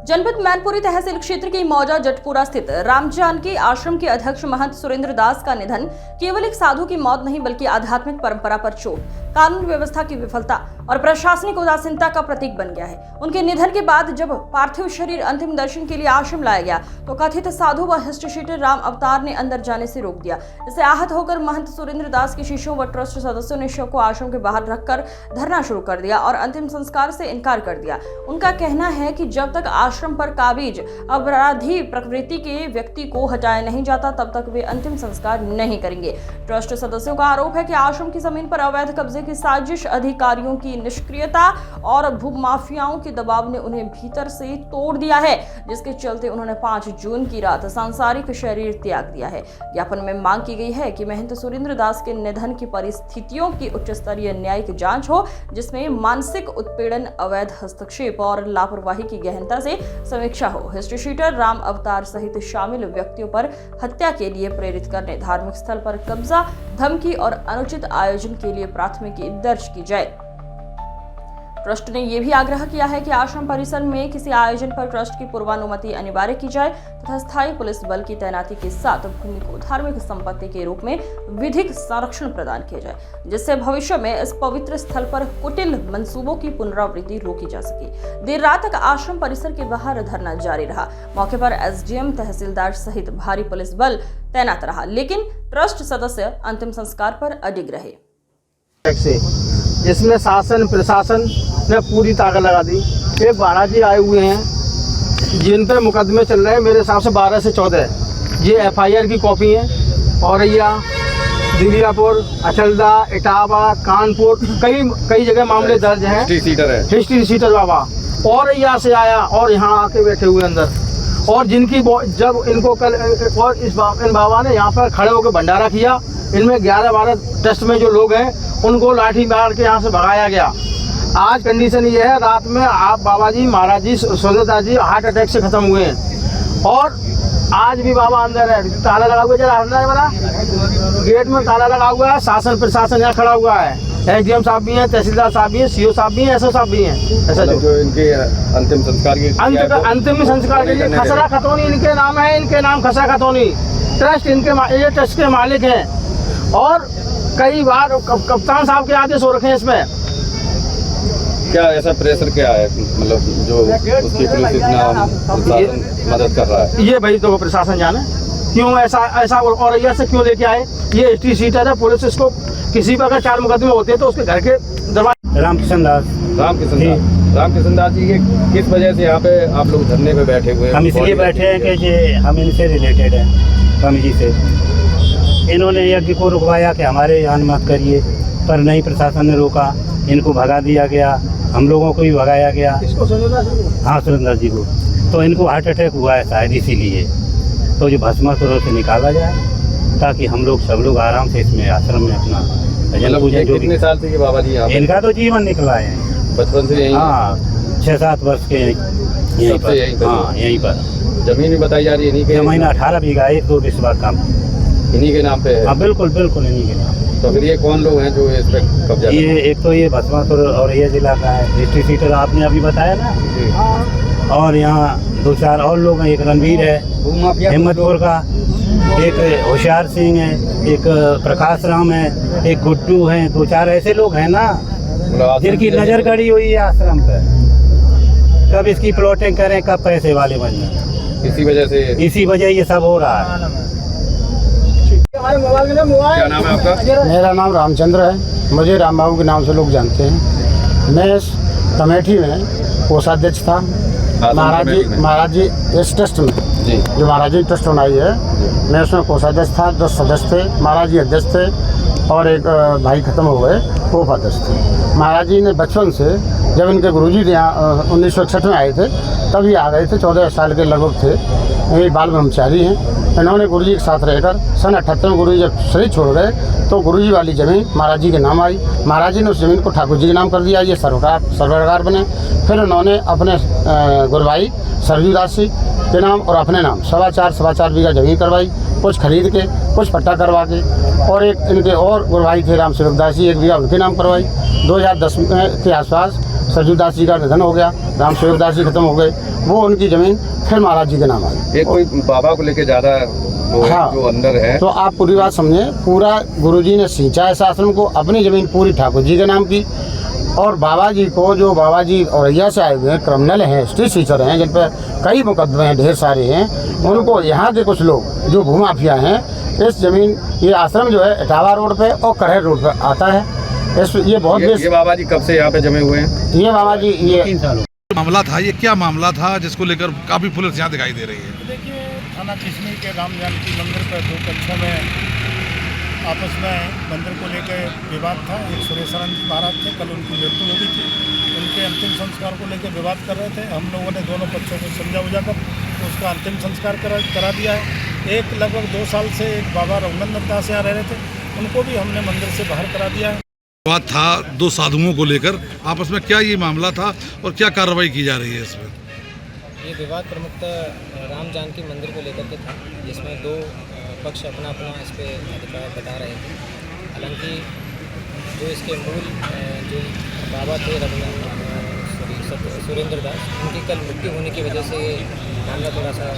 जनपद मैनपुरी तहसील क्षेत्र के मौजा जटपुरा स्थित राम जानकी आश्रम के अध्यक्ष महंत सुरेंद्र दास का निधन केवल एक साधु की मौत नहीं बल्कि आध्यात्मिक परंपरा पर चोट, कानून व्यवस्था की विफलता और प्रशासनिक उदासीनता का प्रतीक बन गया है। उनके निधन के बाद जब पार्थिव शरीर अंतिम दर्शन के लिए आश्रम लाया गया तो कथित साधु व हिस्ट्रीशीटर राम अवतार ने अंदर जाने से रोक दिया। इससे आहत होकर महंत सुरेंद्र दास के शिष्यों व ट्रस्ट सदस्यों ने शव को आश्रम के बाहर रखकर धरना शुरू कर दिया और अंतिम संस्कार से इनकार कर दिया। उनका कहना है कि जब तक आश्रम पर काबिज अपराधी प्रवृत्ति के व्यक्ति को हटाया नहीं जाता तब तक वे अंतिम संस्कार नहीं करेंगे। ट्रस्ट सदस्यों का आरोप है कि आश्रम की जमीन पर अवैध कब्जे की साजिश, अधिकारियों की निष्क्रियता और भूमाफियाओं के दबाव ने उन्हें भीतर से तोड़ दिया है, जिसके चलते उन्होंने 5 जून की रात सांसारिक शरीर त्याग दिया है। ज्ञापन में मांग की गई है कि महंत सुरेंद्र दास के निधन की परिस्थितियों की उच्च स्तरीय न्यायिक जांच हो, जिसमें मानसिक उत्पीड़न, अवैध हस्तक्षेप और लापरवाही की गहनता से समीक्षा हो। हिस्ट्रीशीटर राम अवतार सहित शामिल व्यक्तियों पर हत्या के लिए प्रेरित करने, धार्मिक स्थल पर कब्जा, धमकी और अनुचित आयोजन के लिए प्राथमिकी दर्ज की जाए। ट्रस्ट ने यह भी आग्रह किया है कि आश्रम परिसर में किसी आयोजन पर ट्रस्ट की पूर्वानुमति अनिवार्य की जाए तथा स्थायी पुलिस बल की तैनाती के साथ भूमि को धार्मिक संपत्ति के रूप में विधिक संरक्षण प्रदान किया जाए, जिससे भविष्य में इस पवित्र स्थल पर कुटिल मंसूबों की पुनरावृत्ति रोकी जा सके। देर रात तक आश्रम परिसर के बाहर धरना जारी रहा। मौके पर एसडीएम, तहसीलदार सहित भारी पुलिस बल तैनात रहा, लेकिन ट्रस्ट सदस्य अंतिम संस्कार पर अडिग रहे। इसमें शासन प्रशासन ने पूरी ताकत लगा दी। एक महाराज जी आए हुए हैं जिन पर मुकदमे चल रहे हैं, मेरे हिसाब से 12 से 14 ये एफआईआर की कॉपी है। औरैया, दिलियापुर, अचलदा, इटावा, कानपुर कई जगह मामले दर्ज हैं। हिस्ट्री सीटर बाबा औरैया से आया और यहाँ आके बैठे हुए अंदर, और जिनकी जब इनको कल और इन बाबा ने यहाँ पर खड़े होकर भंडारा किया, इनमें 11-12 ट्रस्ट में जो लोग हैं उनको लाठी मार के यहाँ से भगाया गया। आज कंडीशन ये है, रात में आप बाबा जी, महाराज जी, सुरेंद्रदास जी हार्ट अटैक से खत्म हुए हैं और आज भी बाबा अंदर है। ताला लगा हुआ, जरा अंदर वाला गेट में ताला लगा हुआ है। शासन प्रशासन यहाँ खड़ा हुआ है। एसडीएम साहब भी हैं, तहसीलदार साहब भी हैं, सीओ साहब भी हैं, एसओ साहब भी हैं। ऐसा जो इनके अंतिम संस्कार के लिए खसरा खतौनी इनके नाम है। इनके नाम खसरा खतौनी ट्रस्ट, ये ट्रस्ट के मालिक हैं और कई बार कप्तान साहब के आदेश हो रखे हैं। इसमें क्या ऐसा प्रेशर क्या है, मतलब जो उसकी पुलिस इतना मदद कर रहा है? ये भाई तो प्रशासन जाने क्यों ऐसा और से क्यों लेके आए। ये हिस्ट्री सीटर है, पुलिस इसको किसी पर अगर 4 मुकदमे होते हैं तो उसके घर के दरवाजे। रामकिशन दास जी के किस वजह से यहाँ पे आप लोग धरने पे बैठे हुए हैं? हम इसलिए बैठे हैं कि हम इनसे रिलेटेड हैं, स्वामी जी से। इन्होंने यज्ञ को रुकवाया कि हमारे यहाँ मत करिए, पर नहीं, प्रशासन ने रोका, इनको भगा दिया गया, हम लोगों को भी भगाया गया। हाँ, सुरेंद्र जी को। तो इनको हार्ट अटैक हुआ है शायद, इसीलिए तो जो भस्मासुरों से निकाला जाए ताकि हम लोग सब लोग आराम से इसमें आश्रम में अपना भजन पूजन। जो कितने साल से बाबा जी यहाँ? इनका तो जीवन निकला है बचपन से यहीं? हाँ, 6-7 वर्ष के यहीं पर। हाँ, यहीं पर जमीन भी बताई जा रही है इन्हीं के? जमीन 18 बीघा, 1-2 बिस्वा काम इन्हीं के नाम पे है? हाँ, बिल्कुल इन्हीं के नाम। तो फिर ये कौन लोग हैं जो इस पे कब्जा? ये एक तो ये भस्मासुर और ये जिला का है, हिस्ट्री सीटर आपने अभी बताया ना, और यहाँ 2-4 और लोग हैं। एक रणवीर है हिम्मतपुर का, एक होशियार सिंह है, एक प्रकाश राम है, एक गुड्डू है। 2-4 ऐसे लोग हैं ना जिनकी नज़र गड़ी हुई है आश्रम पर। कब इसकी प्लॉटिंग करें, कब पैसे वाले बन जाए, इसी वजह ये सब हो रहा है। क्या नाम है आपका? मेरा नाम रामचंद्र है, मुझे राम बाबू के नाम से लोग जानते हैं। मैं इस कमेटी में कोषाध्यक्ष था। महाराज जी इस ट्रस्ट में जो महाराज जी ट्रस्ट बनाई है, मैं उसमें कोषाध्यक्ष था। 10 सदस्य थे, महाराज जी अध्यक्ष थे और एक भाई खत्म हो गए, वो उपाध्यक्ष थे। महाराज जी ने बचपन से, जब इनके गुरुजी यहाँ 1961 में आए थे तब ये आ गए थे, 14 साल के लगभग थे। ये बाल ब्रह्मचारी हैं। इन्होंने गुरुजी के साथ रहकर सन 78 में गुरुजी जब शरीर छोड़ गए तो गुरुजी वाली ज़मीन महाराज जी के नाम आई। महाराज जी ने उस ज़मीन को ठाकुर जी के नाम कर दिया, ये सरकार बने। फिर उन्होंने अपने गुरु भाई सरजू दास जी के नाम और अपने नाम 4.25 बीघा ज़मीन करवाई, कुछ खरीद के, कुछ पट्टा करवा के, और एक इनके और गुरु भाई थे राम दास जी, 1 बीघा उनके नाम करवाई। 2010 के आसपास सरजू दास जी का निधन हो गया, राम सेवक दास जी खत्म हो गए, वो उनकी ज़मीन फिर महाराज जी के नाम आई। ये कोई बाबा को लेके ज़्यादा हाँ, जो अंदर है, तो आप पूरी बात समझे, पूरा गुरुजी ने सींचा इस आश्रम को, अपनी ज़मीन पूरी ठाकुर जी के नाम की, और बाबा जी को, जो बाबा जी औरैया से आए हुए हैं, क्रिमिनल हैं, स्ट्रीट सीचर हैं, जिन पर कई मुकदमे हैं, ढेर सारे हैं, उनको यहाँ के कुछ लोग जो भूमाफिया हैं, इस ज़मीन, ये आश्रम जो है इटावा रोड पे और करहेर रोड पे आता है। ये बहुत ये बाबा जी कब से यहाँ पे जमे हुए हैं? ये बाबा जी ये 3 सालों मामला था, ये क्या मामला था जिसको लेकर काफ़ी पुलिस यहाँ दिखाई दे रही है? देखिए, थाना किशनी के राम जानकी मंदिर पर 2 कक्षों में आपस में मंदिर को लेकर विवाद था। एक सुरेशानंद जी महाराज थे, कल उनकी मृत्यु हो गई थी, उनके अंतिम संस्कार को लेकर विवाद कर रहे थे। हम लोगों ने दोनों पक्षों को समझा बुझा कर उसका अंतिम संस्कार करा दिया है। एक लगभग 2 साल से एक बाबा रघुनंदन दास यहाँ रह रहे थे, उनको भी हमने मंदिर से बाहर करा दिया है। बात था 2 साधुओं को लेकर, आपस में क्या ये मामला था और क्या कार्रवाई की जा रही है इसमें? ये विवाद प्रमुखतः राम जानकी मंदिर को लेकर के था, जिसमें 2 पक्ष अपना अपना इस पर अधिकार बता रहे थे। हालांकि जो इसके मूल जो बाबा थे सुरेंद्र दास, उनकी कल मृत्यु होने की वजह से मामला थोड़ा सा